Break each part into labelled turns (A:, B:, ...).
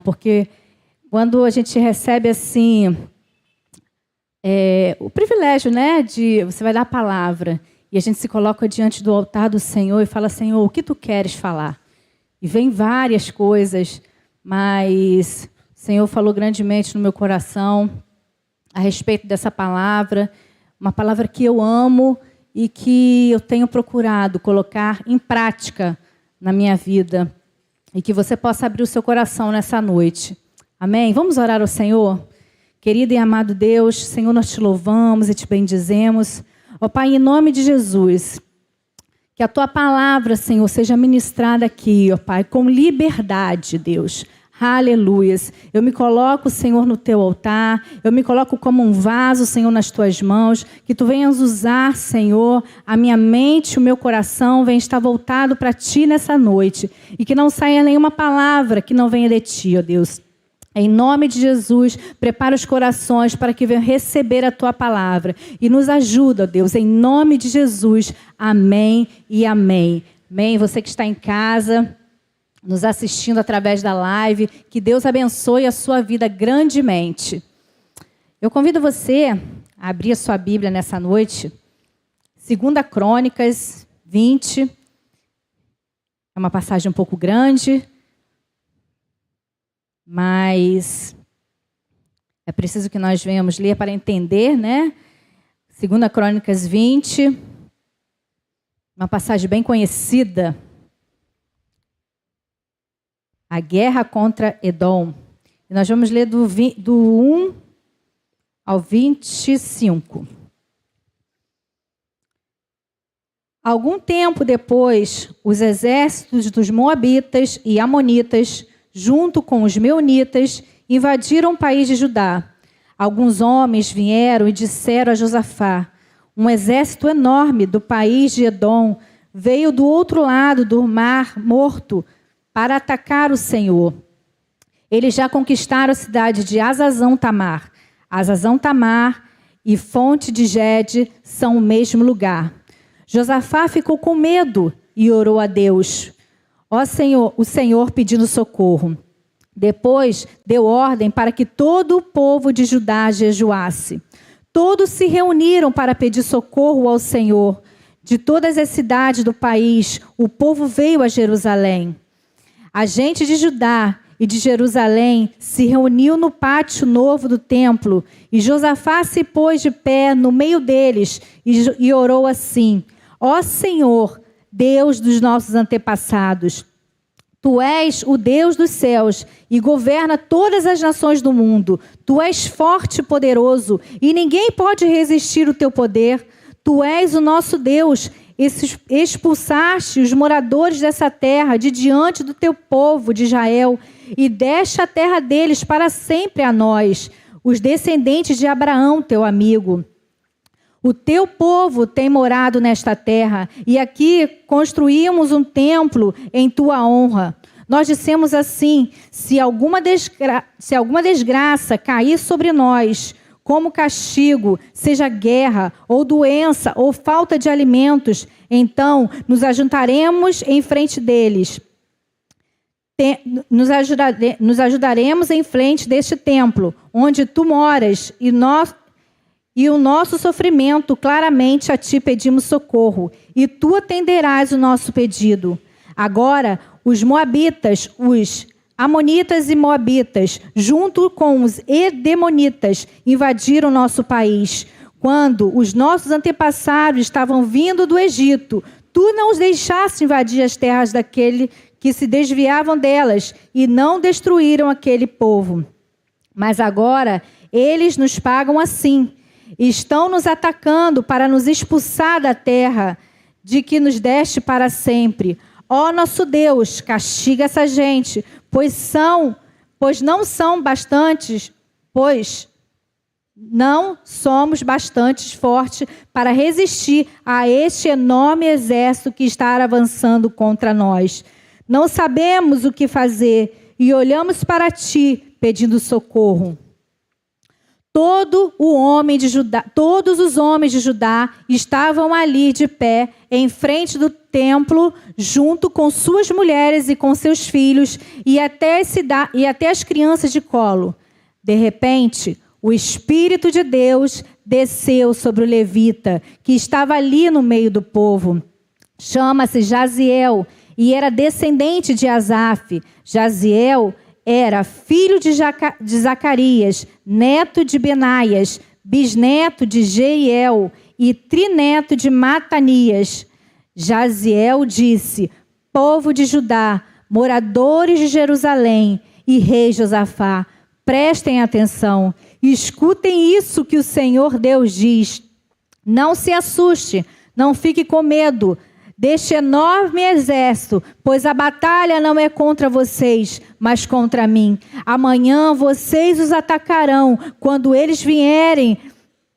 A: Porque quando a gente recebe assim o privilégio, né, de você vai dar a palavra e a gente se coloca diante do altar do Senhor e fala: Senhor, o que tu queres falar? E vem várias coisas, mas o Senhor falou grandemente no meu coração a respeito dessa palavra, uma palavra que eu amo e que eu tenho procurado colocar em prática na minha vida, e que você possa abrir o seu coração nessa noite. Amém? Vamos orar ao Senhor? Querido e amado Deus, Senhor, nós te louvamos e te bendizemos. Ó Pai, em nome de Jesus, que a Tua palavra, Senhor, seja ministrada aqui, ó Pai, com liberdade, Deus. Aleluias. Eu me coloco, Senhor, no Teu altar. Eu me coloco como um vaso, Senhor, nas Tuas mãos. Que Tu venhas usar, Senhor, a minha mente, o meu coração, venha estar voltado para Ti nessa noite. E que não saia nenhuma palavra que não venha de Ti, ó Deus. Em nome de Jesus, prepara os corações para que venham receber a Tua palavra. E nos ajuda, ó Deus, em nome de Jesus. Amém e amém. Amém. Você que está em casa, nos assistindo através da live, que Deus abençoe a sua vida grandemente. Eu convido você a abrir a sua Bíblia nessa noite, 2 Crônicas 20. É uma passagem um pouco grande, mas é preciso que nós venhamos ler para entender, né? 2 Crônicas 20, uma passagem bem conhecida. A guerra contra Edom. E nós vamos ler do 1 ao 25. Algum tempo depois, os exércitos dos Moabitas e Amonitas, junto com os Meunitas, invadiram o país de Judá. Alguns homens vieram e disseram a Josafá: um exército enorme do país de Edom veio do outro lado do Mar Morto para atacar o Senhor. Eles já conquistaram a cidade de Hazazão-Tamar. Hazazão-Tamar e Fonte de Gede são o mesmo lugar. Josafá ficou com medo e orou a Deus. Ó Senhor, o Senhor pedindo socorro. Depois deu ordem para que todo o povo de Judá jejuasse. Todos se reuniram para pedir socorro ao Senhor. De todas as cidades do país, o povo veio a Jerusalém. A gente de Judá e de Jerusalém se reuniu no pátio novo do templo, e Josafá se pôs de pé no meio deles e orou assim: ó Senhor, Deus dos nossos antepassados, Tu és o Deus dos céus e governa todas as nações do mundo. Tu és forte e poderoso, e ninguém pode resistir ao Teu poder. Tu és o nosso Deus. Expulsaste os moradores dessa terra de diante do Teu povo de Israel e deste a terra deles para sempre a nós, os descendentes de Abraão, Teu amigo. O Teu povo tem morado nesta terra e aqui construímos um templo em Tua honra. Nós dissemos assim: se alguma desgraça cair sobre nós, como castigo, seja guerra, ou doença, ou falta de alimentos, então nos ajuntaremos em frente deles. Nos ajudaremos em frente deste templo, onde Tu moras, e o nosso sofrimento, claramente a Ti pedimos socorro, e Tu atenderás o nosso pedido. Agora, os Moabitas, os Amonitas e Moabitas, junto com os Edemonitas, invadiram nosso país. Quando os nossos antepassados estavam vindo do Egito, Tu não os deixaste invadir as terras daquele que se desviavam delas e não destruíram aquele povo. Mas agora eles nos pagam assim. Estão nos atacando para nos expulsar da terra de que nos deste para sempre. Ó nosso Deus, castiga essa gente, pois não somos bastante fortes para resistir a este enorme exército que está avançando contra nós. Não sabemos o que fazer e olhamos para Ti pedindo socorro. todos os homens de Judá estavam ali de pé, em frente do templo, junto com suas mulheres e com seus filhos, e até as crianças de colo. De repente, o Espírito de Deus desceu sobre o levita, que estava ali no meio do povo. Chama-se Jaziel, e era descendente de Asaf. Jaziel era filho de Zacarias, neto de Benaias, bisneto de Jeiel e trineto de Matanias. Jaziel disse: povo de Judá, moradores de Jerusalém e rei Josafá, prestem atenção e escutem isso que o Senhor Deus diz. Não se assuste, não fique com medo deste enorme exército, pois a batalha não é contra vocês, mas contra mim. Amanhã vocês os atacarão quando eles vierem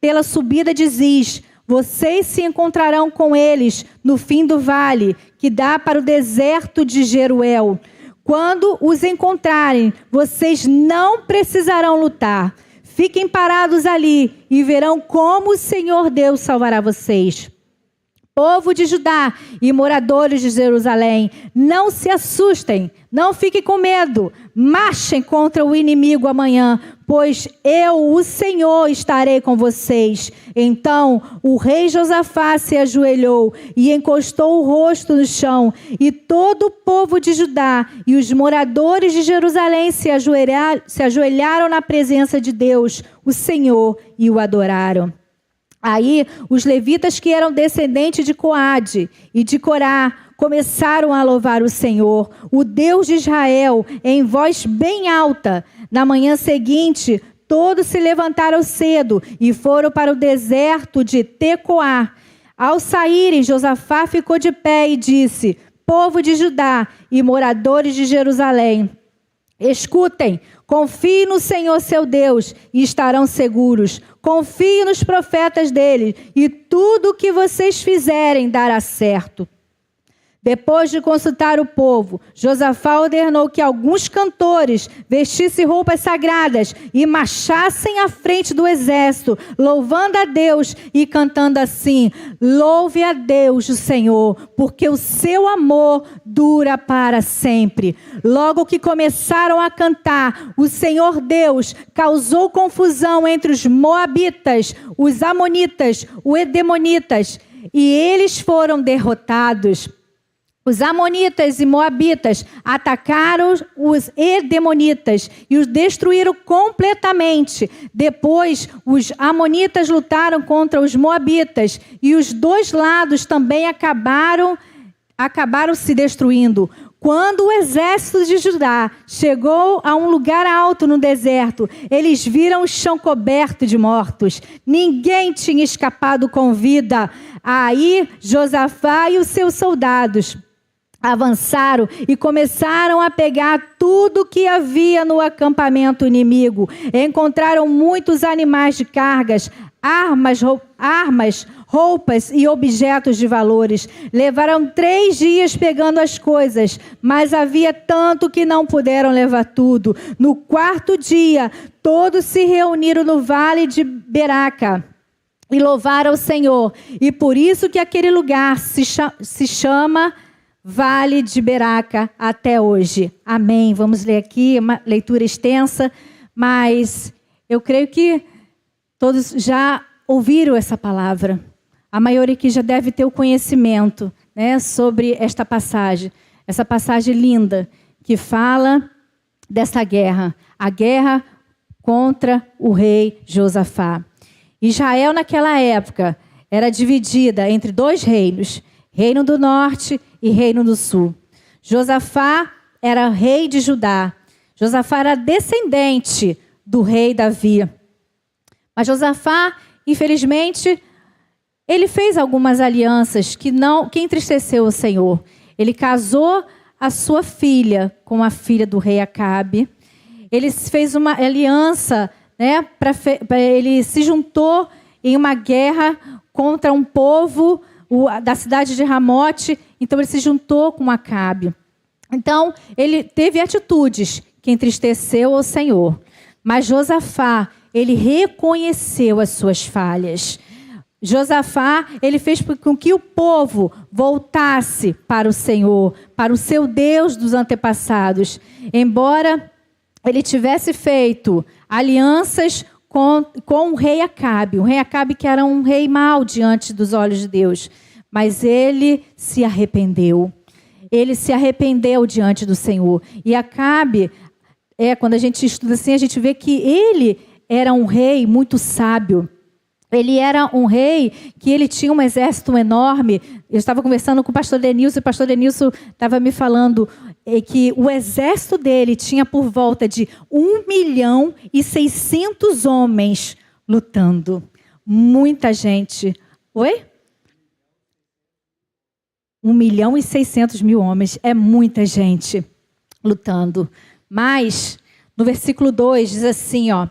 A: pela subida de Ziz. Vocês se encontrarão com eles no fim do vale, que dá para o deserto de Jeruel. Quando os encontrarem, vocês não precisarão lutar. Fiquem parados ali e verão como o Senhor Deus salvará vocês. Povo de Judá e moradores de Jerusalém, não se assustem, não fiquem com medo. Marchem contra o inimigo amanhã, pois eu, o Senhor, estarei com vocês. Então o rei Josafá se ajoelhou e encostou o rosto no chão. E todo o povo de Judá e os moradores de Jerusalém se ajoelharam na presença de Deus, o Senhor, e o adoraram. Aí os levitas, que eram descendentes de Coade e de Corá, começaram a louvar o Senhor, o Deus de Israel, em voz bem alta. Na manhã seguinte, todos se levantaram cedo e foram para o deserto de Tecoá. Ao saírem, Josafá ficou de pé e disse: povo de Judá e moradores de Jerusalém, escutem, confiem no Senhor seu Deus e estarão seguros. Confiem nos profetas dele e tudo o que vocês fizerem dará certo. Depois de consultar o povo, Josafá ordenou que alguns cantores vestissem roupas sagradas e marchassem à frente do exército, louvando a Deus e cantando assim: louve a Deus o Senhor, porque o seu amor dura para sempre. Logo que começaram a cantar, o Senhor Deus causou confusão entre os moabitas, os amonitas, os edemonitas, e eles foram derrotados. Os amonitas e moabitas atacaram os edemonitas e os destruíram completamente. Depois, os amonitas lutaram contra os moabitas e os dois lados também acabaram se destruindo. Quando o exército de Judá chegou a um lugar alto no deserto, eles viram o chão coberto de mortos. Ninguém tinha escapado com vida. Aí, Josafá e os seus soldados avançaram e começaram a pegar tudo que havia no acampamento inimigo. Encontraram muitos animais de cargas, armas, roupas e objetos de valores. Levaram 3 dias pegando as coisas, mas havia tanto que não puderam levar tudo. No 4º dia, todos se reuniram no vale de Beraca e louvaram o Senhor. E por isso que aquele lugar se chama Vale de Beraca até hoje. Amém. Vamos ler aqui, uma leitura extensa, mas eu creio que todos já ouviram essa palavra. A maioria aqui já deve ter o conhecimento, né, sobre esta passagem. Essa passagem linda que fala dessa guerra. A guerra contra o rei Josafá. Israel naquela época era dividida entre 2 reinos. Reino do Norte e Reino do Sul. Josafá era rei de Judá. Josafá era descendente do rei Davi. Mas Josafá, infelizmente, ele fez algumas alianças que entristeceu o Senhor. Ele casou a sua filha com a filha do rei Acabe. Ele fez uma aliança, né, ele se juntou em uma guerra contra um povo da cidade de Ramote. Então ele se juntou com Acabe. Então ele teve atitudes que entristeceu o Senhor. Mas Josafá, ele reconheceu as suas falhas. Josafá, ele fez com que o povo voltasse para o Senhor, para o seu Deus dos antepassados. Embora ele tivesse feito alianças com o rei Acabe. O rei Acabe que era um rei mau diante dos olhos de Deus. Mas ele se arrependeu. Ele se arrependeu diante do Senhor. E Acabe, quando a gente estuda assim, a gente vê que ele era um rei muito sábio. Ele era um rei que ele tinha um exército enorme. Eu estava conversando com o pastor Denilson, e o pastor Denilson estava me falando que o exército dele tinha por volta de 1.600.000 homens lutando. Muita gente. Oi? 1.600.000 homens. É muita gente lutando. Mas, no versículo 2, diz assim, ó.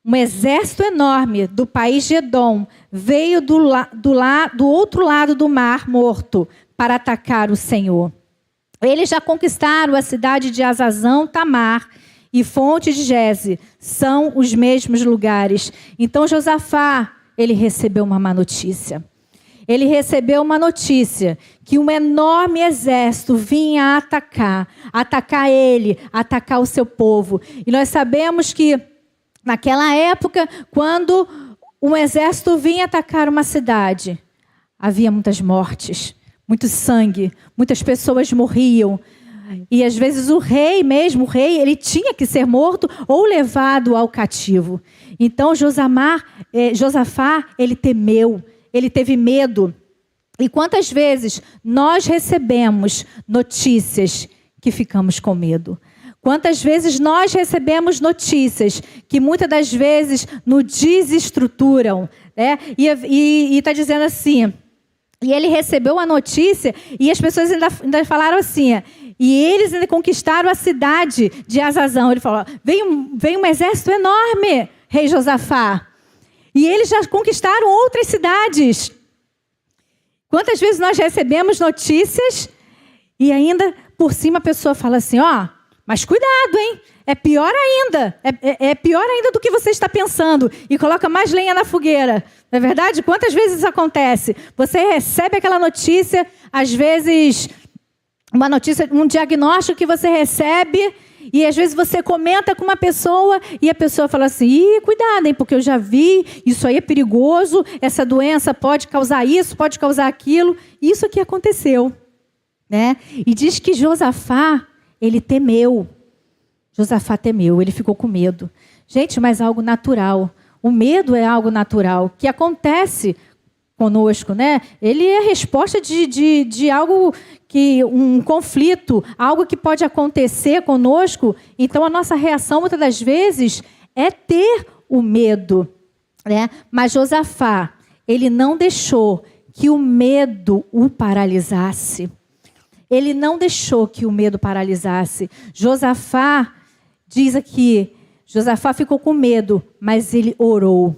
A: Um exército enorme do país de Edom veio do outro lado do mar morto para atacar o Senhor. Eles já conquistaram a cidade de Azazão, Tamar e Fonte de Geze. São os mesmos lugares. Então Josafá, ele recebeu uma má notícia. Ele recebeu uma notícia que um enorme exército vinha atacar ele, atacar o seu povo. E nós sabemos que naquela época, quando um exército vinha atacar uma cidade, havia muitas mortes, muito sangue, muitas pessoas morriam. E às vezes o rei, ele tinha que ser morto ou levado ao cativo. Então Josafá, ele temeu, ele teve medo. E quantas vezes nós recebemos notícias que ficamos com medo? Quantas vezes nós recebemos notícias que muitas das vezes nos desestruturam, né? E está dizendo assim, e ele recebeu a notícia e as pessoas ainda falaram assim, e eles ainda conquistaram a cidade de Azazão. Ele falou, veio um exército enorme, rei Josafá, e eles já conquistaram outras cidades. Quantas vezes nós recebemos notícias e ainda por cima a pessoa fala assim, mas cuidado, hein? É pior ainda. É pior ainda do que você está pensando. E coloca mais lenha na fogueira. Não é verdade? Quantas vezes isso acontece? Você recebe aquela notícia, às vezes, uma notícia, um diagnóstico que você recebe, e às vezes você comenta com uma pessoa, e a pessoa fala assim, cuidado, hein? Porque eu já vi, isso aí é perigoso, essa doença pode causar isso, pode causar aquilo. Isso aqui aconteceu, né? E diz que Josafá, ele temeu. Josafá temeu, ele ficou com medo. Gente, mas algo natural. O medo é algo natural, que acontece conosco, né? Ele é a resposta de algo que, um conflito, algo que pode acontecer conosco. Então, a nossa reação, muitas das vezes, é ter o medo, né? Mas Josafá, ele não deixou que o medo o paralisasse. Ele não deixou que o medo paralisasse. Josafá, diz aqui, Josafá ficou com medo, mas ele orou.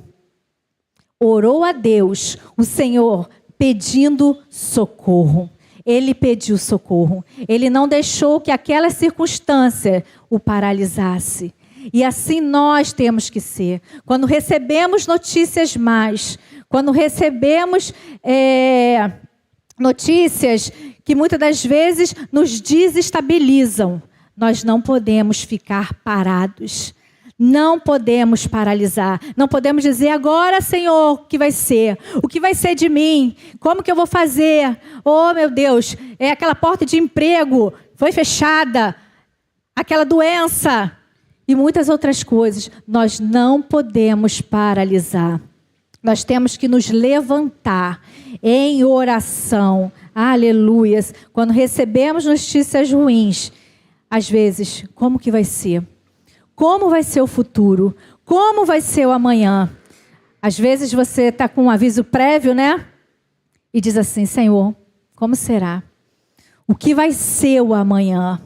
A: Orou a Deus, o Senhor, pedindo socorro. Ele pediu socorro. Ele não deixou que aquela circunstância o paralisasse. E assim nós temos que ser. Quando recebemos notícias más, quando recebemos notícias que muitas das vezes nos desestabilizam, nós não podemos ficar parados. Não podemos paralisar. Não podemos dizer, agora, Senhor, o que vai ser? O que vai ser de mim? Como que eu vou fazer? Oh, meu Deus, aquela porta de emprego foi fechada. Aquela doença. E muitas outras coisas. Nós não podemos paralisar. Nós temos que nos levantar em oração. Aleluias. Quando recebemos notícias ruins, às vezes, como que vai ser? Como vai ser o futuro? Como vai ser o amanhã? Às vezes você está com um aviso prévio, né? E diz assim, Senhor, como será? O que vai ser o amanhã?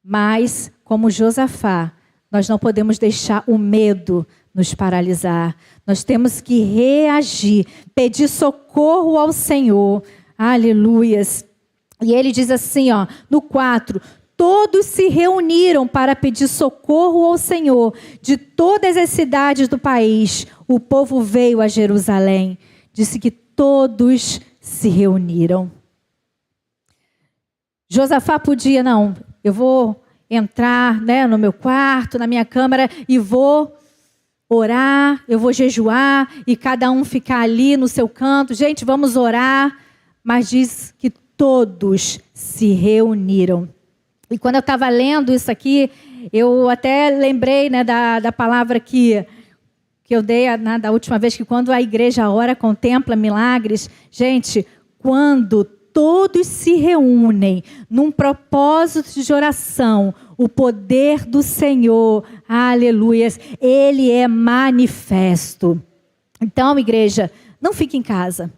A: Mas, como Josafá, nós não podemos deixar o medo nos paralisar. Nós temos que reagir, pedir socorro ao Senhor. Aleluias. E ele diz assim, no 4, todos se reuniram para pedir socorro ao Senhor. De todas as cidades do país, o povo veio a Jerusalém. Disse que todos se reuniram. Josafá podia, não, eu vou entrar, né, no meu quarto, na minha câmara, e vou orar, eu vou jejuar, e cada um ficar ali no seu canto. Gente, vamos orar. Mas diz que todos se reuniram. E quando eu estava lendo isso aqui, eu até lembrei, né, da palavra que eu dei da última vez, que quando a igreja ora, contempla milagres. Gente, quando todos se reúnem num propósito de oração, o poder do Senhor, aleluias, ele é manifesto. Então, igreja, não fique em casa.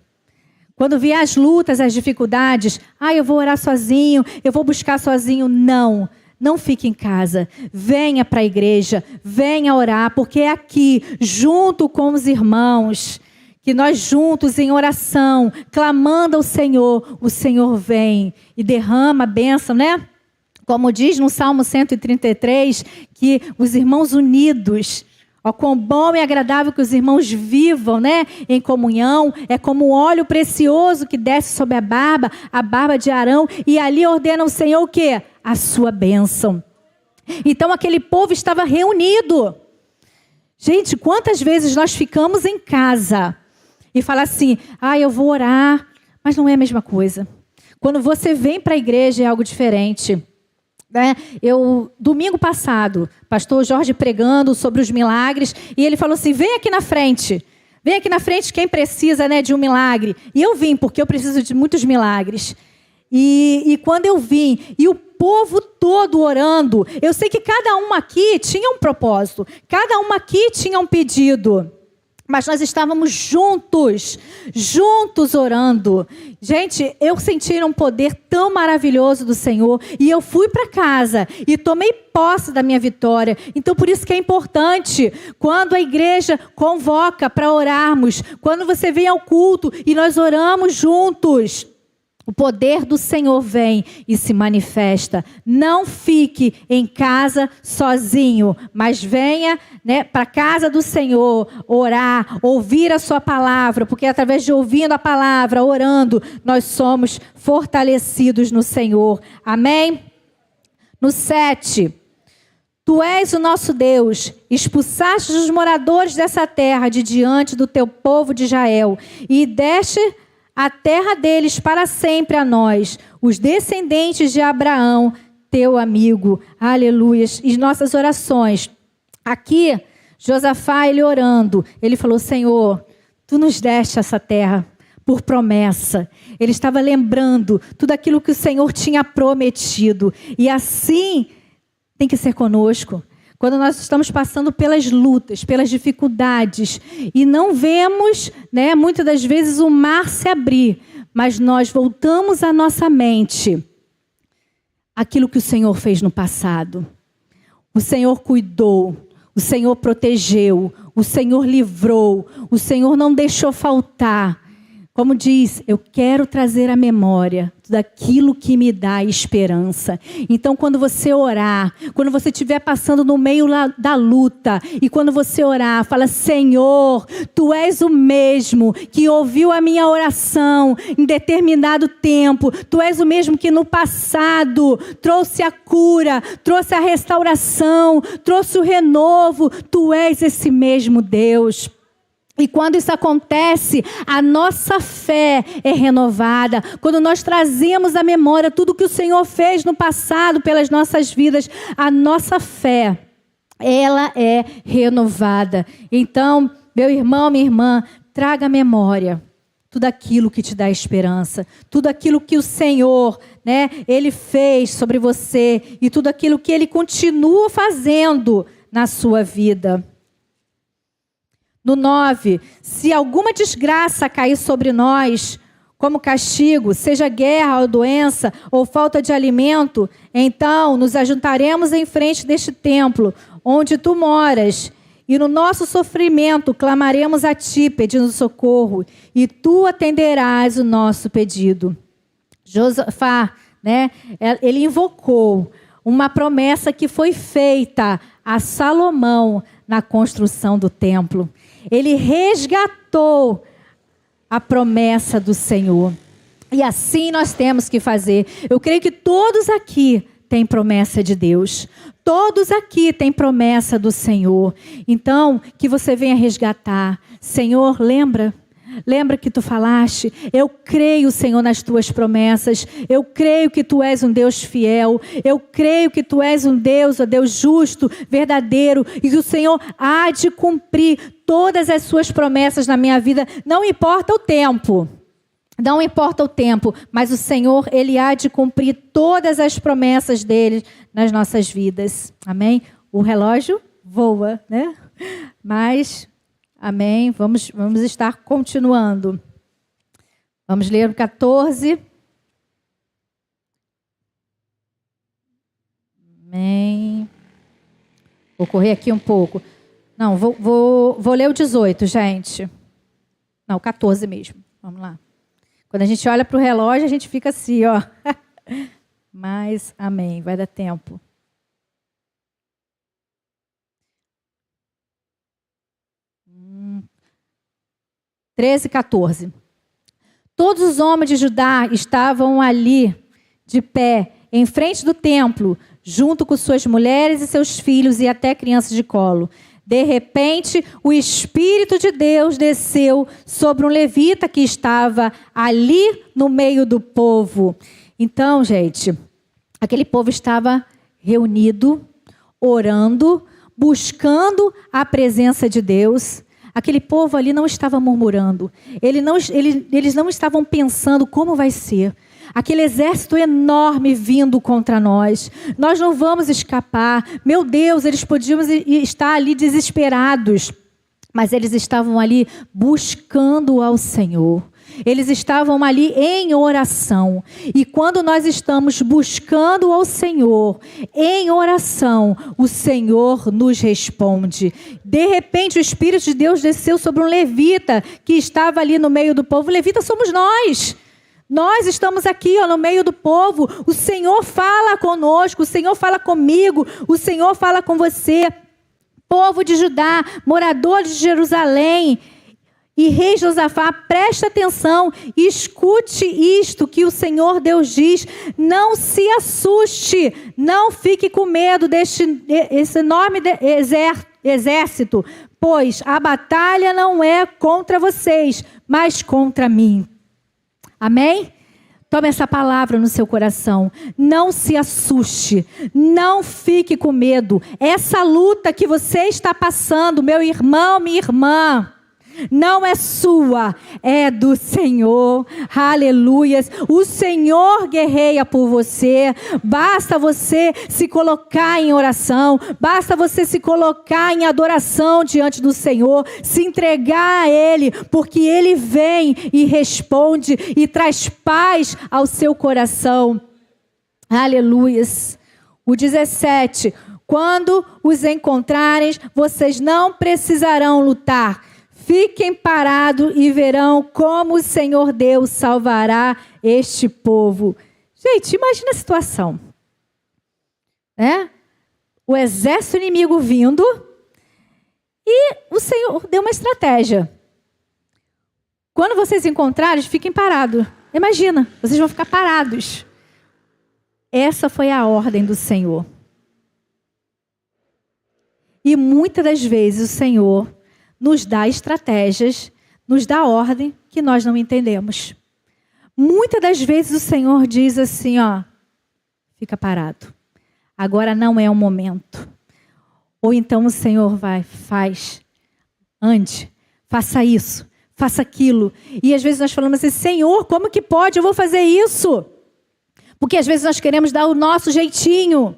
A: Quando vier as lutas, as dificuldades, eu vou orar sozinho, eu vou buscar sozinho. Não fique em casa. Venha para a igreja, venha orar, porque é aqui, junto com os irmãos, que nós juntos em oração, clamando ao Senhor, o Senhor vem e derrama a bênção, né? Como diz no Salmo 133, que os irmãos unidos, quão bom e agradável que os irmãos vivam, né, em comunhão. É como um óleo precioso que desce sobre a barba de Arão. E ali ordena o Senhor o quê? A sua bênção. Então aquele povo estava reunido. Gente, quantas vezes nós ficamos em casa e fala assim, eu vou orar, mas não é a mesma coisa. Quando você vem para a igreja é algo diferente. Domingo passado, pastor Jorge pregando sobre os milagres, e ele falou assim, vem aqui na frente quem precisa, né, de um milagre. E eu vim, porque eu preciso de muitos milagres. E quando eu vim, e o povo todo orando, eu sei que cada um aqui tinha um propósito, cada um aqui tinha um pedido. Mas nós estávamos juntos orando. Gente, eu senti um poder tão maravilhoso do Senhor. E eu fui para casa e tomei posse da minha vitória. Então, por isso que é importante, quando a igreja convoca para orarmos, quando você vem ao culto e nós oramos juntos, o poder do Senhor vem e se manifesta. Não fique em casa sozinho, mas venha, né, para a casa do Senhor, orar, ouvir a sua palavra, porque através de ouvindo a palavra, orando, nós somos fortalecidos no Senhor. Amém? No 7, tu és o nosso Deus, expulsaste os moradores dessa terra de diante do teu povo de Israel, e deste a terra deles para sempre a nós, os descendentes de Abraão, teu amigo. Aleluias. E nossas orações. Aqui, Josafá, ele orando, ele falou, Senhor, tu nos deste essa terra por promessa. Ele estava lembrando tudo aquilo que o Senhor tinha prometido. E assim tem que ser conosco. Quando nós estamos passando pelas lutas, pelas dificuldades, e não vemos, né, muitas das vezes o mar se abrir, mas nós voltamos à nossa mente aquilo que o Senhor fez no passado. O Senhor cuidou, o Senhor protegeu, o Senhor livrou, o Senhor não deixou faltar. Como diz, eu quero trazer à memória tudo aquilo que me dá esperança. Então, quando você orar, quando você estiver passando no meio da luta, e quando você orar, fala, Senhor, tu és o mesmo que ouviu a minha oração em determinado tempo. Tu és o mesmo que no passado trouxe a cura, trouxe a restauração, trouxe o renovo. Tu és esse mesmo Deus. E quando isso acontece, a nossa fé é renovada. Quando nós trazemos à memória tudo que o Senhor fez no passado pelas nossas vidas, a nossa fé, ela é renovada. Então, meu irmão, minha irmã, traga à memória tudo aquilo que te dá esperança, tudo aquilo que o Senhor, né, Ele fez sobre você e tudo aquilo que Ele continua fazendo na sua vida. No 9, se alguma desgraça cair sobre nós, como castigo, seja guerra ou doença, ou falta de alimento, então nos ajuntaremos em frente deste templo, onde tu moras, e no nosso sofrimento clamaremos a ti, pedindo socorro, e tu atenderás o nosso pedido. Josafá, né, ele invocou uma promessa que foi feita a Salomão na construção do templo. Ele resgatou a promessa do Senhor. E assim nós temos que fazer. Eu creio que todos aqui têm promessa de Deus. Todos aqui têm promessa do Senhor. Então, que você venha resgatar. Senhor, lembra que tu falaste? Eu creio, Senhor, nas tuas promessas. Eu creio que tu és um Deus fiel. Eu creio que tu és um Deus, ó Deus justo, verdadeiro. E que o Senhor há de cumprir todas as suas promessas na minha vida. Não importa o tempo. Não importa o tempo, mas o Senhor, Ele há de cumprir todas as promessas dele nas nossas vidas. Amém? O relógio voa, né? Mas, amém, vamos estar continuando. Vamos ler o 14. Amém. Vou correr aqui um pouco. Não, vou ler o 18, gente. Não, o 14 mesmo. Vamos lá. Quando a gente olha para o relógio, a gente fica assim, ó. Mas, amém, vai dar tempo. Hum. 13, 14. Todos os homens de Judá estavam ali, de pé, em frente do templo, junto com suas mulheres e seus filhos e até crianças de colo. De repente, o Espírito de Deus desceu sobre um levita que estava ali no meio do povo. Então, gente, aquele povo estava reunido, orando, buscando a presença de Deus. Aquele povo ali não estava murmurando. Eles não estavam pensando como vai ser. Aquele exército enorme vindo contra nós. Nós não vamos escapar. Meu Deus, eles podiam estar ali desesperados. Mas eles estavam ali buscando ao Senhor. Eles estavam ali em oração. E quando nós estamos buscando ao Senhor, em oração, o Senhor nos responde. De repente, o Espírito de Deus desceu sobre um levita que estava ali no meio do povo. O levita somos nós. Nós estamos aqui, ó, no meio do povo. O Senhor fala conosco, o Senhor fala comigo, o Senhor fala com você. Povo de Judá, moradores de Jerusalém e rei Josafá, preste atenção e escute isto que o Senhor Deus diz. Não se assuste, não fique com medo esse enorme exército, pois a batalha não é contra vocês, mas contra mim. Amém? Tome essa palavra no seu coração. Não se assuste. Não fique com medo. Essa luta que você está passando, meu irmão, minha irmã, não é sua, é do Senhor. Aleluias. O Senhor guerreia por você. Basta você se colocar em oração. Basta você se colocar em adoração diante do Senhor. Se entregar a Ele, porque Ele vem e responde e traz paz ao seu coração. Aleluias. O 17. Quando os encontrarem, vocês não precisarão lutar. Fiquem parados e verão como o Senhor Deus salvará este povo. Gente, imagina a situação. Né? O exército inimigo vindo e o Senhor deu uma estratégia. Quando vocês encontrarem, fiquem parados. Imagina, vocês vão ficar parados. Essa foi a ordem do Senhor. E muitas das vezes o Senhor nos dá estratégias, nos dá ordem que nós não entendemos. Muitas das vezes o Senhor diz assim, ó, fica parado. Agora não é o momento. Ou então o Senhor ande, faça isso, faça aquilo. E às vezes nós falamos assim, Senhor, como que pode? Eu vou fazer isso. Porque às vezes nós queremos dar o nosso jeitinho.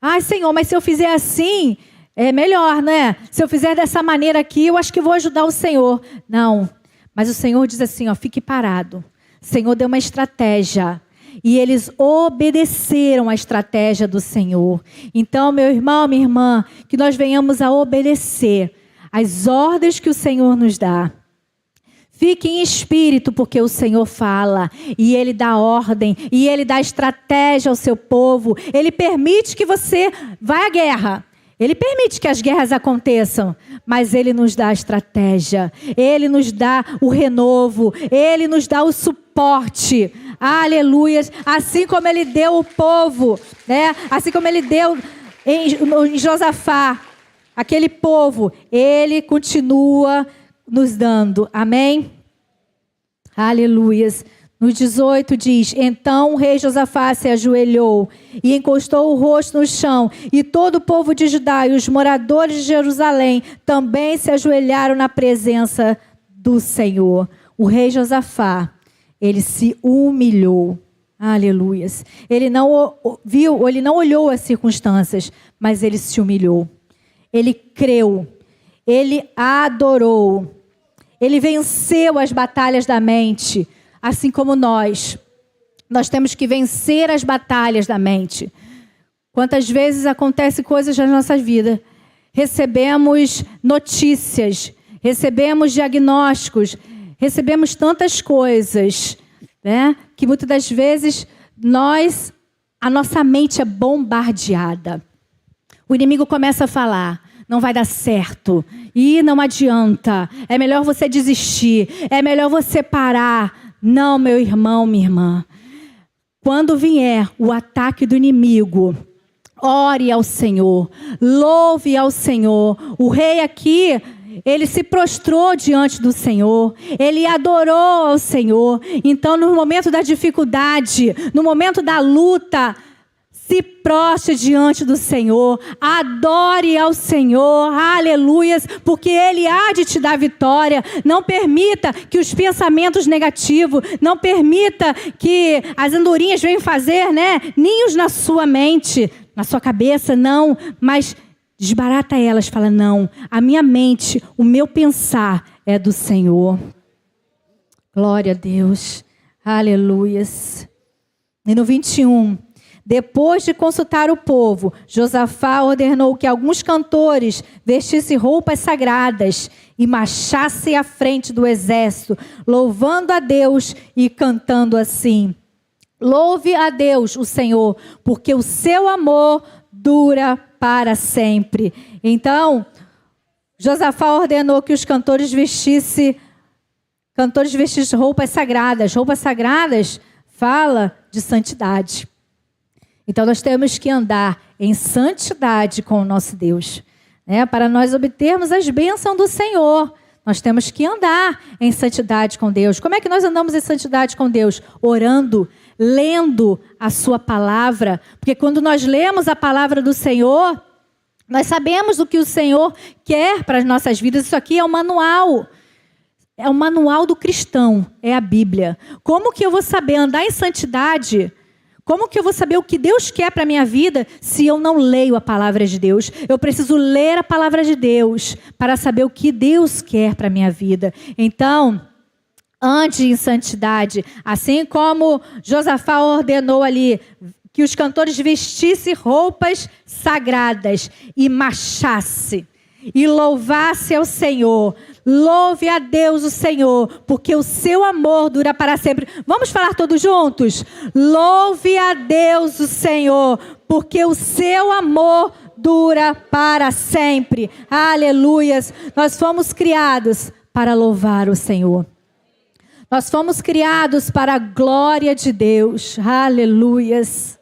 A: Ai, Senhor, mas se eu fizer assim, é melhor, né? Se eu fizer dessa maneira aqui, eu acho que vou ajudar o Senhor. Não, mas o Senhor diz assim, ó, fique parado. O Senhor deu uma estratégia. E eles obedeceram a estratégia do Senhor. Então, meu irmão, minha irmã, que nós venhamos a obedecer as ordens que o Senhor nos dá. Fique em espírito, porque o Senhor fala, e Ele dá ordem, e Ele dá estratégia ao seu povo. Ele permite que você vá à guerra. Ele permite que as guerras aconteçam, mas Ele nos dá a estratégia. Ele nos dá o renovo. Ele nos dá o suporte. Aleluias. Assim como Ele deu o povo, né? Assim como Ele deu em Josafá, aquele povo, Ele continua nos dando. Amém? Aleluias. No 18 diz: então o rei Josafá se ajoelhou e encostou o rosto no chão, e todo o povo de Judá e os moradores de Jerusalém também se ajoelharam na presença do Senhor. O rei Josafá, ele se humilhou. Aleluias. Ele não viu, ele não olhou as circunstâncias, mas ele se humilhou. Ele creu, ele adorou. Ele venceu as batalhas da mente, assim como nós. Nós temos que vencer as batalhas da mente. Quantas vezes acontecem coisas na nossa vida? Recebemos notícias, recebemos diagnósticos, recebemos tantas coisas, né? Que muitas das vezes a nossa mente é bombardeada. O inimigo começa a falar: não vai dar certo, e não adianta, é melhor você desistir, é melhor você parar. Não, meu irmão, minha irmã. Quando vier o ataque do inimigo, ore ao Senhor, louve ao Senhor. O rei aqui, ele se prostrou diante do Senhor, ele adorou ao Senhor. Então, no momento da dificuldade, no momento da luta, se prostre diante do Senhor, adore ao Senhor, aleluias, porque Ele há de te dar vitória. Não permita que os pensamentos negativos, não permita que as andorinhas venham fazer, ninhos na sua mente, na sua cabeça, não, mas desbarata elas, fala: não, a minha mente, o meu pensar é do Senhor. Glória a Deus, aleluias. E no 21... depois de consultar o povo, Josafá ordenou que alguns cantores vestissem roupas sagradas e marchassem à frente do exército, louvando a Deus e cantando assim: louve a Deus, o Senhor, porque o seu amor dura para sempre. Então, Josafá ordenou que os cantores vestissem roupas sagradas. Roupas sagradas fala de santidade. Então, nós temos que andar em santidade com o nosso Deus, para nós obtermos as bênçãos do Senhor. Nós temos que andar em santidade com Deus. Como é que nós andamos em santidade com Deus? Orando, lendo a sua palavra. Porque quando nós lemos a palavra do Senhor, nós sabemos o que o Senhor quer para as nossas vidas. Isso aqui é um manual. É o manual do cristão, é a Bíblia. Como que eu vou saber andar em santidade? Como que eu vou saber o que Deus quer para a minha vida se eu não leio a palavra de Deus? Eu preciso ler a palavra de Deus para saber o que Deus quer para a minha vida. Então, ande em santidade, assim como Josafá ordenou ali que os cantores vestissem roupas sagradas e marchassem e louvasse ao Senhor. Louve a Deus o Senhor, porque o seu amor dura para sempre. Vamos falar todos juntos? Louve a Deus o Senhor, porque o seu amor dura para sempre. Aleluias. Nós fomos criados para louvar o Senhor. Nós fomos criados para a glória de Deus. Aleluias.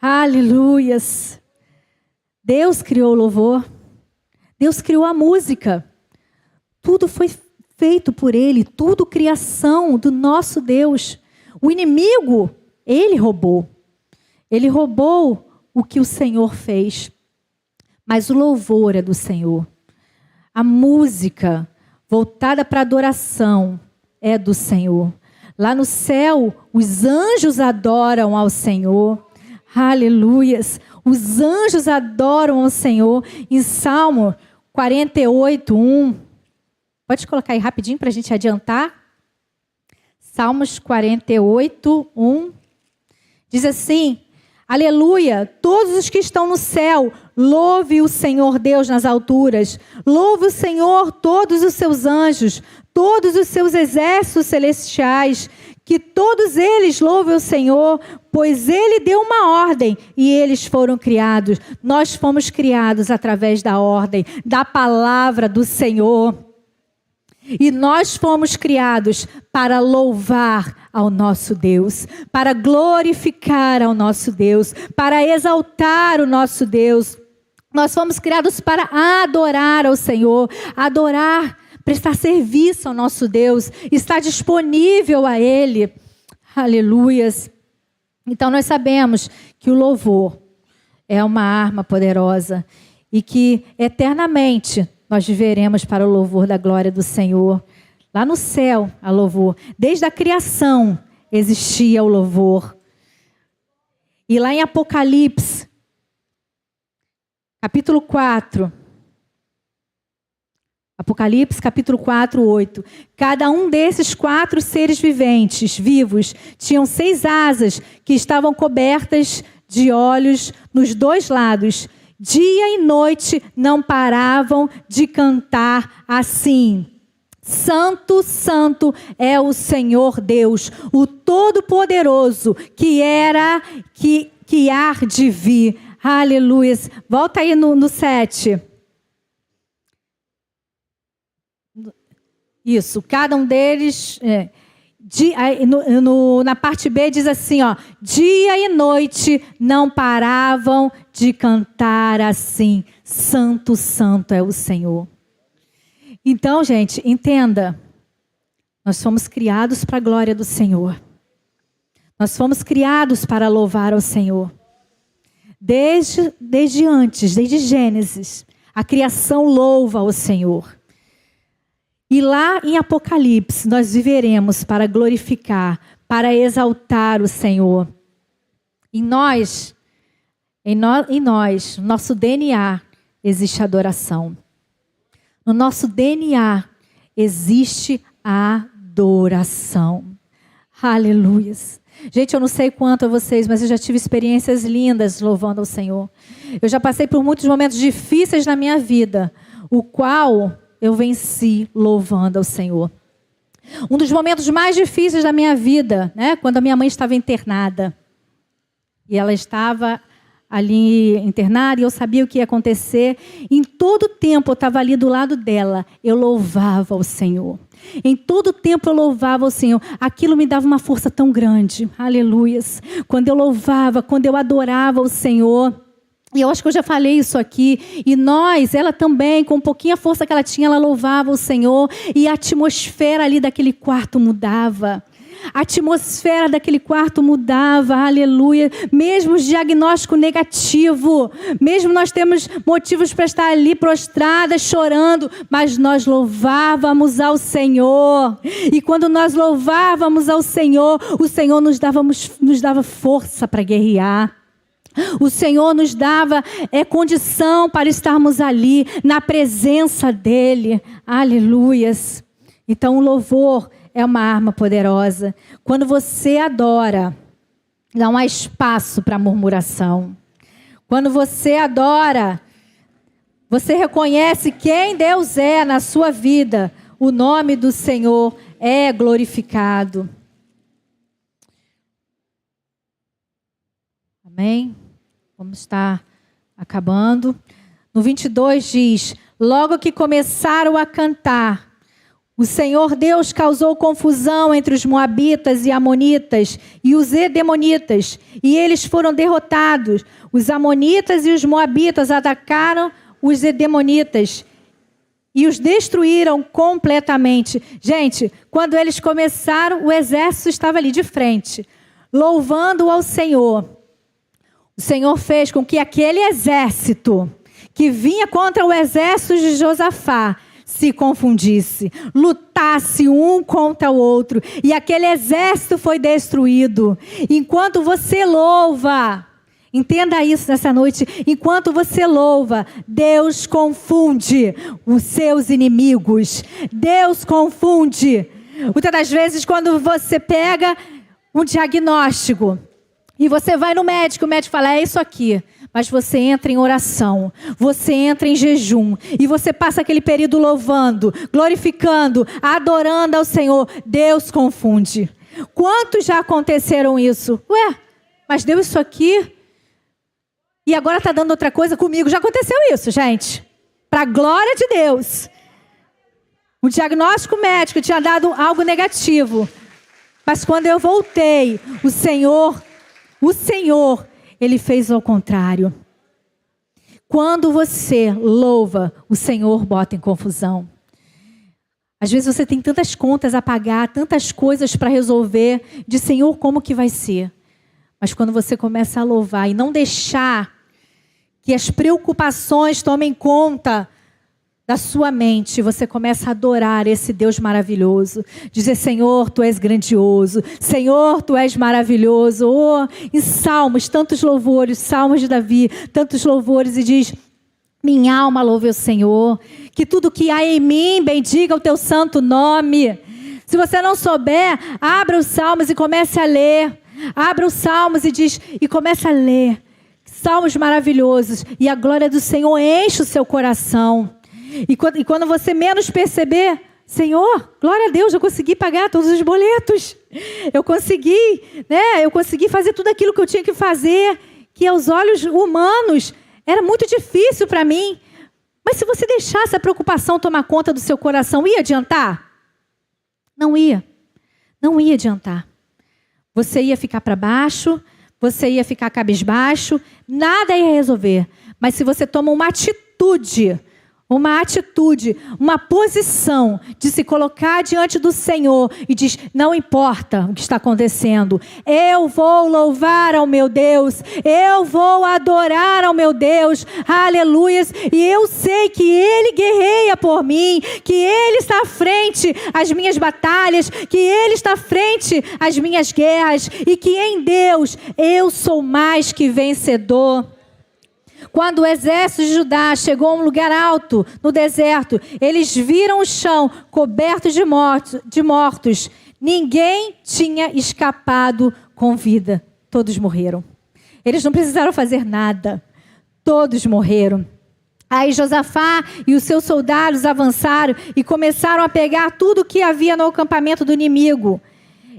A: Aleluias. Deus criou o louvor. Deus criou a música. Tudo foi feito por Ele, tudo criação do nosso Deus. O inimigo, ele roubou. Ele roubou o que o Senhor fez. Mas o louvor é do Senhor. A música voltada para a adoração é do Senhor. Lá no céu, os anjos adoram ao Senhor. Aleluias. Os anjos adoram ao Senhor. Em Salmo 48:1. Pode colocar aí rapidinho para a gente adiantar. Salmos 48:1. Diz assim: aleluia, todos os que estão no céu Louve o Senhor Deus nas alturas. Louve o Senhor todos os seus anjos, todos os seus exércitos celestiais. Que todos eles louvem o Senhor, pois Ele deu uma ordem e eles foram criados. Nós fomos criados através da ordem, da palavra do Senhor. E nós fomos criados para louvar ao nosso Deus, para glorificar ao nosso Deus, para exaltar o nosso Deus. Nós fomos criados para adorar ao Senhor, adorar, prestar serviço ao nosso Deus, estar disponível a Ele. Aleluias. Então nós sabemos que o louvor é uma arma poderosa e que eternamente nós viveremos para o louvor da glória do Senhor. Lá no céu, há louvor. Desde a criação existia o louvor. E lá em Apocalipse, capítulo 4. Apocalipse, capítulo 4, 8. Cada um desses 4 seres vivos tinham 6 asas que estavam cobertas de olhos nos 2 lados. Dia e noite não paravam de cantar assim: Santo, Santo é o Senhor Deus, o Todo-Poderoso, que há de vir. Aleluia. Volta aí no 7. Isso, cada um deles... na parte B diz assim, ó: dia e noite não paravam de cantar assim: Santo, Santo é o Senhor. Então, gente, entenda, nós fomos criados para a glória do Senhor. Nós fomos criados para louvar ao Senhor. Desde antes, desde Gênesis, a criação louva ao Senhor. E lá em Apocalipse, nós viveremos para glorificar, para exaltar o Senhor. Em nós, nosso DNA, existe adoração. No nosso DNA, existe a adoração. Aleluia. Gente, eu não sei quanto a vocês, mas eu já tive experiências lindas louvando ao Senhor. Eu já passei por muitos momentos difíceis na minha vida, o qual eu venci louvando ao Senhor. Um dos momentos mais difíceis da minha vida, né, quando a minha mãe estava internada. E ela estava ali internada e eu sabia o que ia acontecer. Em todo tempo eu estava ali do lado dela. Eu louvava ao Senhor. Em todo tempo eu louvava ao Senhor. Aquilo me dava uma força tão grande. Aleluias. Quando eu louvava, quando eu adorava o Senhor. E eu acho que eu já falei isso aqui. E ela também, com um pouquinho a força que ela tinha, ela louvava o Senhor. E a atmosfera ali daquele quarto mudava. A atmosfera daquele quarto mudava, aleluia. Mesmo o diagnóstico negativo, mesmo nós temos motivos para estar ali prostradas, chorando, mas nós louvávamos ao Senhor. E quando nós louvávamos ao Senhor, o Senhor nos dava força para guerrear. O Senhor nos dava condição para estarmos ali, na presença dEle. Aleluias. Então o louvor é uma arma poderosa. Quando você adora, não há espaço para murmuração. Quando você adora, você reconhece quem Deus é na sua vida. O nome do Senhor é glorificado. Amém? Vamos estar acabando. No 22 diz: logo que começaram a cantar, o Senhor Deus causou confusão entre os moabitas e amonitas e os edemonitas, e eles foram derrotados. Os amonitas e os moabitas atacaram os edemonitas e os destruíram completamente. Gente, quando eles começaram, o exército estava ali de frente, louvando ao Senhor. O Senhor fez com que aquele exército que vinha contra o exército de Josafá se confundisse, lutasse um contra o outro, e aquele exército foi destruído. Enquanto você louva, entenda isso nessa noite, enquanto você louva, Deus confunde os seus inimigos. Deus confunde. Muitas das vezes, quando você pega um diagnóstico e você vai no médico, o médico fala: é isso aqui. mas você entra em oração, você entra em jejum, e você passa aquele período louvando, glorificando, adorando ao Senhor, Deus confunde. Quantos já aconteceram isso? Ué, mas deu isso aqui e agora está dando outra coisa comigo. Já aconteceu isso, gente. Para a glória de Deus. O diagnóstico médico tinha dado algo negativo. Mas quando eu voltei, o Senhor, Ele fez ao contrário. Quando você louva, o Senhor bota em confusão. Às vezes você tem tantas contas a pagar, tantas coisas para resolver, de Senhor, como que vai ser? Mas quando você começa a louvar e não deixar que as preocupações tomem conta da sua mente, você começa a adorar esse Deus maravilhoso. Dizer, Senhor, Tu és grandioso. Senhor, Tu és maravilhoso. Oh, em Salmos, tantos louvores, Salmos de Davi, tantos louvores, e diz, minha alma louve o Senhor. Que tudo que há em mim bendiga o Teu santo nome. Se você não souber, abra os Salmos e comece a ler. Abra os Salmos e comece a ler. Salmos maravilhosos. E a glória do Senhor enche o seu coração. E quando você menos perceber, Senhor, glória a Deus, eu consegui pagar todos os boletos. Eu consegui fazer tudo aquilo que eu tinha que fazer, que aos olhos humanos era muito difícil para mim. Mas se você deixasse a preocupação tomar conta do seu coração, ia adiantar? Não ia. Não ia adiantar. Você ia ficar para baixo, você ia ficar cabisbaixo, nada ia resolver. Mas se você toma uma atitude, uma posição de se colocar diante do Senhor e diz, não importa o que está acontecendo, eu vou louvar ao meu Deus, eu vou adorar ao meu Deus, aleluias, e eu sei que Ele guerreia por mim, que Ele está à frente às minhas batalhas, que Ele está à frente às minhas guerras, e que em Deus eu sou mais que vencedor. Quando o exército de Judá chegou a um lugar alto, no deserto, eles viram o chão coberto de mortos. Ninguém tinha escapado com vida. Todos morreram. Eles não precisaram fazer nada. Todos morreram. Aí Josafá e os seus soldados avançaram e começaram a pegar tudo o que havia no acampamento do inimigo.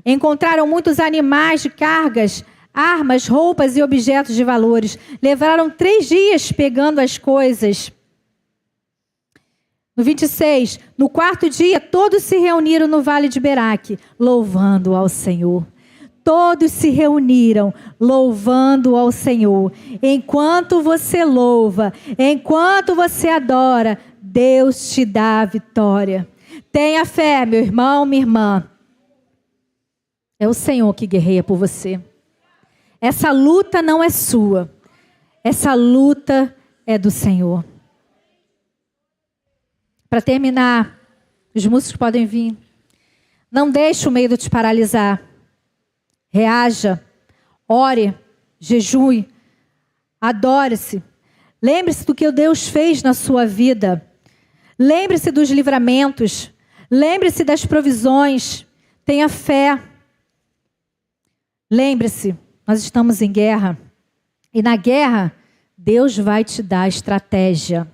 A: Encontraram muitos animais de cargas, armas, roupas e objetos de valores. Levaram 3 dias pegando as coisas. No 26, no 4º dia, todos se reuniram no vale de Beraque, louvando ao Senhor. Todos se reuniram, louvando ao Senhor. Enquanto você louva, enquanto você adora, Deus te dá a vitória. Tenha fé, meu irmão, minha irmã. É o Senhor que guerreia por você. Essa luta não é sua. Essa luta é do Senhor. Para terminar, os músicos podem vir. Não deixe o medo te paralisar. Reaja, ore, jejue, adore-se. Lembre-se do que Deus fez na sua vida. Lembre-se dos livramentos. Lembre-se das provisões. Tenha fé. Lembre-se. Nós estamos em guerra. E na guerra, Deus vai te dar estratégia.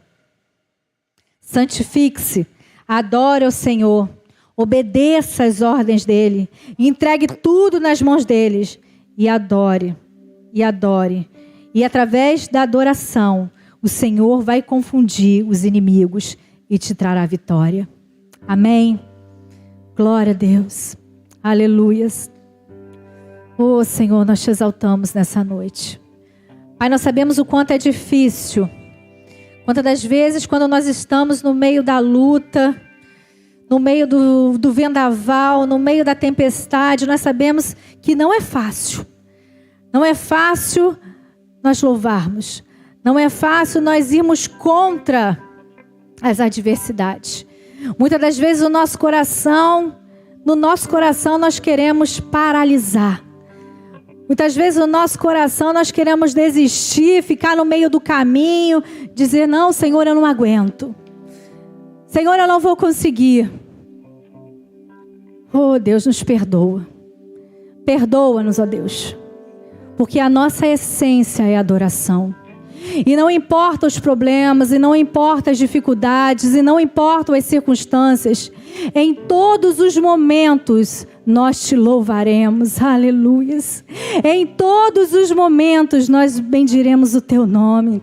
A: Santifique-se. Adore ao Senhor. Obedeça às ordens dEle. Entregue tudo nas mãos deles. E adore. E adore. E através da adoração, o Senhor vai confundir os inimigos e te trará vitória. Amém? Glória a Deus. Aleluias. Oh, Senhor, nós te exaltamos nessa noite. Pai, nós sabemos o quanto é difícil. Quantas das vezes, quando nós estamos no meio da luta, no meio do vendaval, no meio da tempestade, nós sabemos que não é fácil. Não é fácil nós louvarmos. Não é fácil nós irmos contra as adversidades. Muitas das vezes no nosso coração nós queremos paralisar. Muitas vezes no nosso coração nós queremos desistir, ficar no meio do caminho, dizer, não, Senhor, eu não aguento. Senhor, eu não vou conseguir. Oh, Deus, nos perdoa. Perdoa-nos, ó Deus. Porque a nossa essência é adoração. E não importa os problemas, e não importa as dificuldades, e não importam as circunstâncias, em todos os momentos nós te louvaremos, aleluias. Em todos os momentos nós bendiremos o teu nome.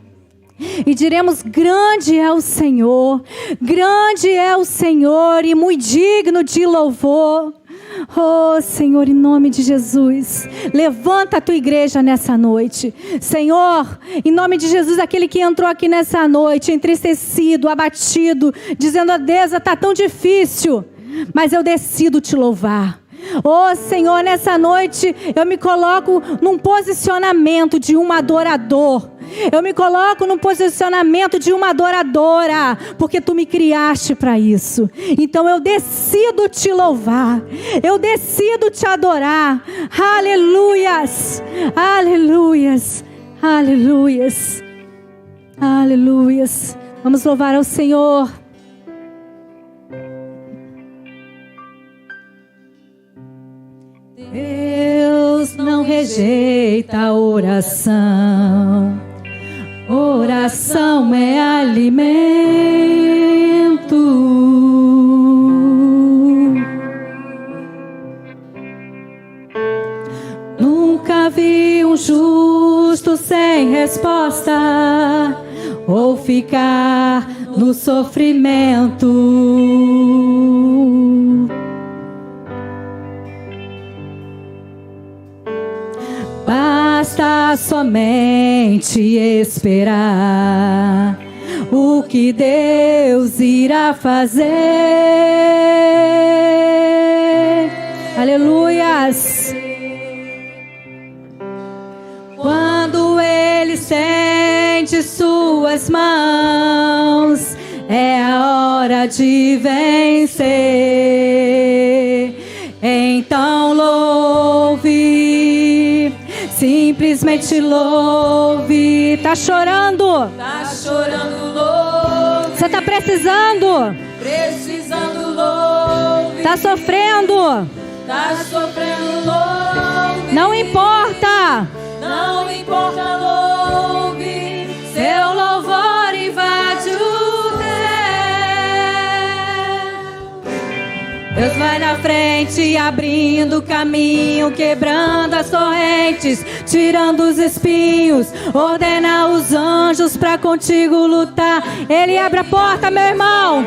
A: E diremos: grande é o Senhor e muito digno de louvor. Oh Senhor, em nome de Jesus, levanta a tua igreja nessa noite. Senhor, em nome de Jesus, aquele que entrou aqui nessa noite entristecido, abatido, dizendo: a Deus, está tão difícil, mas eu decido te louvar. Oh Senhor, nessa noite eu me coloco num posicionamento de um adorador. Eu me coloco no posicionamento de uma adoradora, porque tu me criaste para isso. Então eu decido te louvar, eu decido te adorar. Aleluias, aleluias, aleluias, aleluias. Vamos louvar ao Senhor. Deus não rejeita a oração. Oração é alimento. Nunca vi um justo sem resposta ou ficar no sofrimento. Basta somente esperar o que Deus irá fazer. Aleluias. Quando Ele estende suas mãos, é a hora de vencer. Então louve, simplesmente louve. Tá chorando?
B: Tá chorando, louve.
A: Você tá precisando?
B: Precisando, louve.
A: Tá sofrendo?
B: Tá sofrendo, louve.
A: Não importa.
B: Não importa, louve. Seu louvor invade o céu.
A: Deus vai na frente, abrindo o caminho, quebrando as correntes, tirando os espinhos, ordena os anjos pra contigo lutar. Ele abre a porta, meu irmão.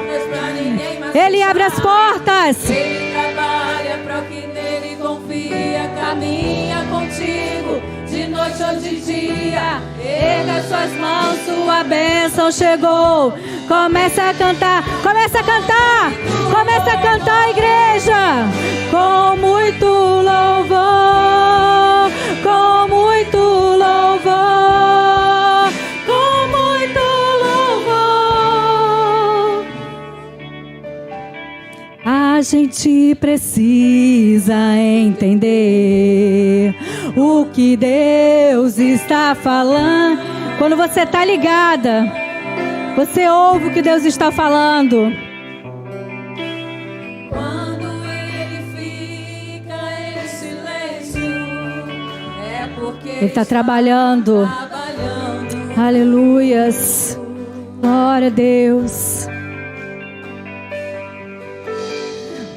A: Ele abre as portas.
B: Ele trabalha para o que nele confia, caminha contigo de noite ou de dia. Erga suas mãos,
A: Sua bênção chegou. Começa a cantar, começa a cantar, começa a cantar, igreja, com muito louvor, com muito louvor, com muito louvor. A gente precisa entender o que Deus está falando. Quando você está ligada, você ouve o que Deus está falando.
B: quando ele fica em silêncio, é porque
A: Ele está trabalhando.
B: trabalhando.
A: Aleluias. Glória a Deus.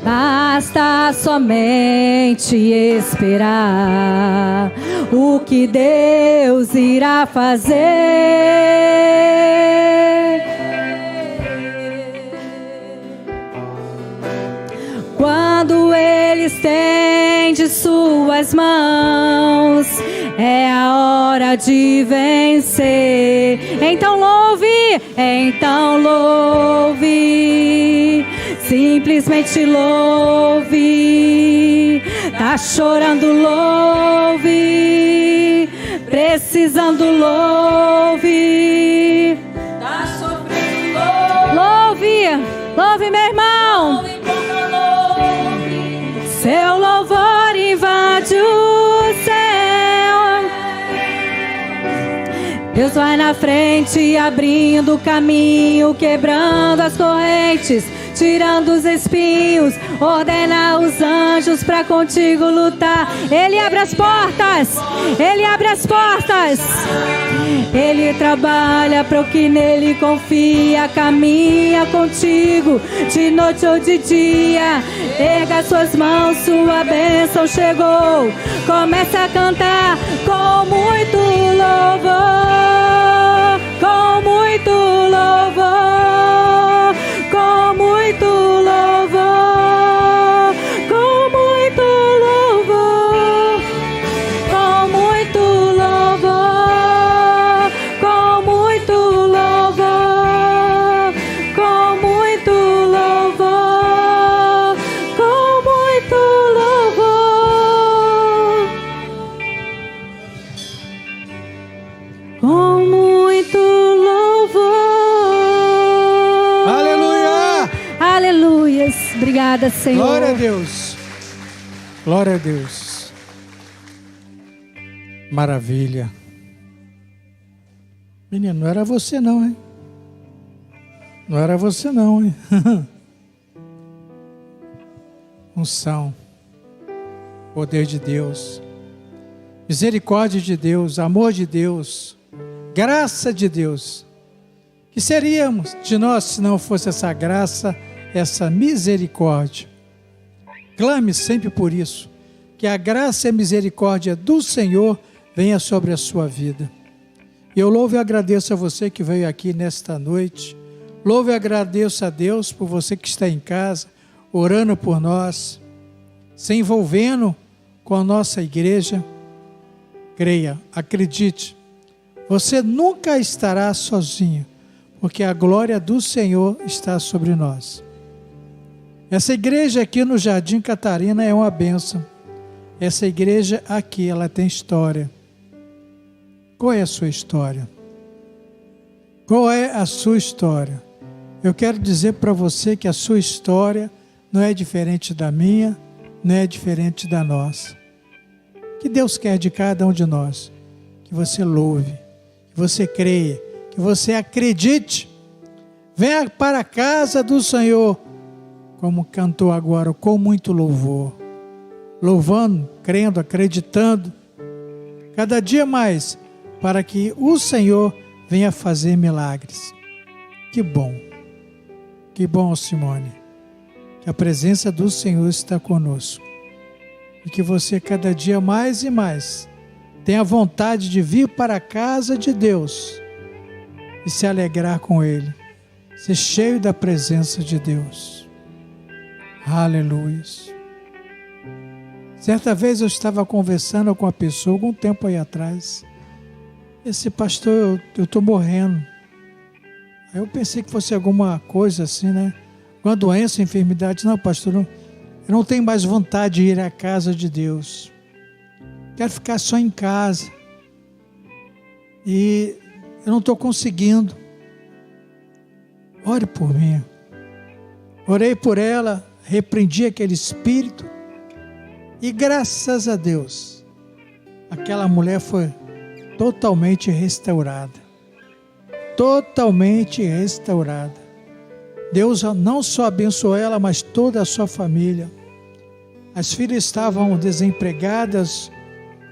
A: Basta somente esperar o que Deus irá fazer. Quando Ele estende suas mãos, é a hora de vencer. Então louve, então louve. Simplesmente louve. Tá chorando, louve. Precisando, louve.
B: Tá sofrendo, louve.
A: Louve, louve, meu irmão.
B: Não importa, louve.
A: Seu louvor invade o céu. Deus vai na frente, abrindo o caminho, quebrando as correntes, tirando os espinhos, ordena os anjos para contigo lutar. Ele abre as portas, Ele abre as portas. Ele trabalha para o que nele confia, caminha contigo de noite ou de dia. Erga suas mãos, sua bênção chegou. Começa a cantar com muito louvor, com muito louvor, com muito louvor, com muito louvor, com muito louvor, com muito louvor, com muito louvor, com muito louvor, com muito louvor.
C: Aleluia!
A: Aleluias. Obrigada, Senhor.
C: Glória a Deus. Glória a Deus. Maravilha. Menino, não era você não, hein? Não era você não, hein? Unção. Poder de Deus. Misericórdia de Deus. Amor de Deus. Graça de Deus. Que seríamos de nós se não fosse essa graça, essa misericórdia? Clame sempre por isso, que a graça e a misericórdia do Senhor venha sobre a sua vida. E eu louvo e agradeço a você que veio aqui nesta noite. Louvo e agradeço a Deus por você que está em casa, orando por nós, se envolvendo com a nossa igreja. Creia, acredite, você nunca estará sozinho, porque a glória do Senhor está sobre nós. Essa igreja aqui no Jardim Catarina é uma bênção. Essa igreja aqui, ela tem história. Qual é a sua história? Qual é a sua história? Eu quero dizer para você que a sua história não é diferente da minha, não é diferente da nossa. Que Deus quer de cada um de nós? Que você louve, que você creia, que você acredite. Venha para a casa do Senhor, como cantou agora, com muito louvor. Louvando, crendo, acreditando, cada dia mais, para que o Senhor venha fazer milagres. Que bom, Simone, que a presença do Senhor está conosco, e que você cada dia mais e mais tenha vontade de vir para a casa de Deus e se alegrar com Ele, ser cheio da presença de Deus. Aleluia. Certa vez eu estava conversando com uma pessoa, algum tempo aí atrás. Esse pastor, eu estou morrendo. Aí eu pensei que fosse alguma coisa assim, né? Uma doença, enfermidade. Não, pastor, eu não tenho mais vontade de ir à casa de Deus. Quero ficar só em casa. E eu não estou conseguindo. Ore por mim. Orei por ela, repreendi aquele espírito. E graças a Deus, aquela mulher foi totalmente restaurada. Totalmente restaurada. Deus não só abençoou ela, mas toda a sua família. As filhas estavam desempregadas,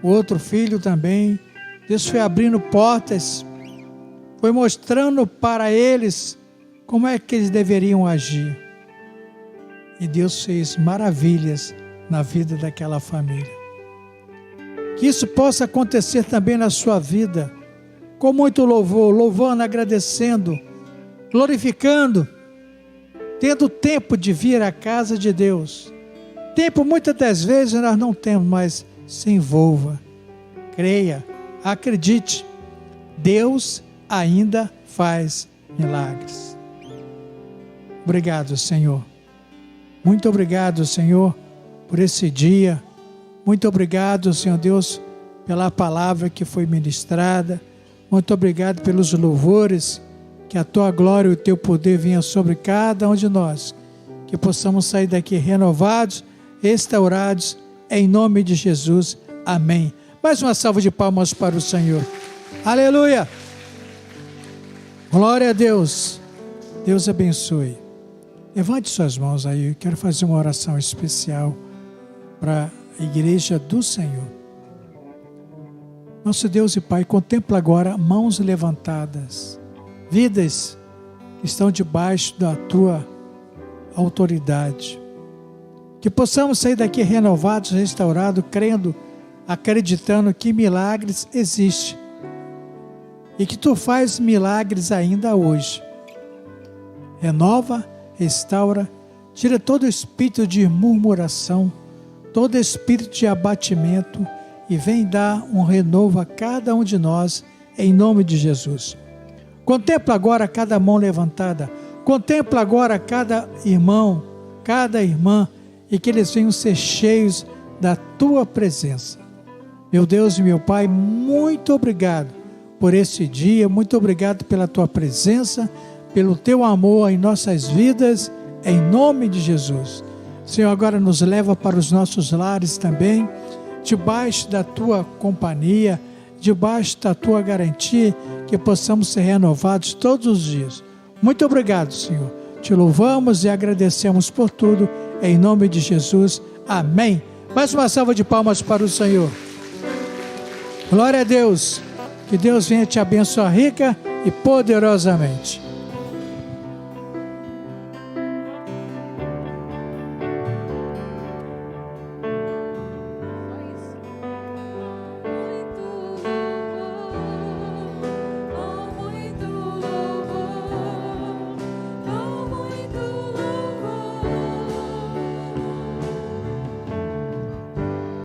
C: o outro filho também. Deus foi abrindo portas, foi mostrando para eles como é que eles deveriam agir. E Deus fez maravilhas na vida daquela família. Que isso possa acontecer também na sua vida, com muito louvor, louvando, agradecendo, glorificando, tendo tempo de vir à casa de Deus. Tempo muitas das vezes nós não temos, mas se envolva, creia, acredite, Deus ainda faz milagres. Obrigado, Senhor. Muito obrigado, Senhor, por esse dia. Muito obrigado, Senhor Deus, pela palavra que foi ministrada. Muito obrigado pelos louvores. Que a Tua glória e o Teu poder venham sobre cada um de nós. Que possamos sair daqui renovados, restaurados, em nome de Jesus. Amém. Mais uma salva de palmas para o Senhor. Aleluia. Glória a Deus. Deus abençoe. Levante suas mãos aí, eu quero fazer uma oração especial para a igreja do Senhor. Nosso Deus e Pai, contempla agora mãos levantadas, vidas que estão debaixo da Tua autoridade. Que possamos sair daqui renovados, restaurados, crendo, acreditando que milagres existem e que Tu fazes milagres ainda hoje. Renova, restaura, tira todo espírito de murmuração, todo espírito de abatimento e vem dar um renovo a cada um de nós, em nome de Jesus. Contempla agora cada mão levantada, contempla agora cada irmão, cada irmã, e que eles venham ser cheios da Tua presença. Meu Deus e meu Pai, muito obrigado por esse dia, muito obrigado pela Tua presença, pelo Teu amor em nossas vidas, em nome de Jesus. Senhor, agora nos leva para os nossos lares também, debaixo da Tua companhia, debaixo da Tua garantia, que possamos ser renovados todos os dias. Muito obrigado, Senhor. Te louvamos e agradecemos por tudo, em nome de Jesus. Amém. Mais uma salva de palmas para o Senhor. Glória a Deus. Que Deus venha te abençoar rica e poderosamente.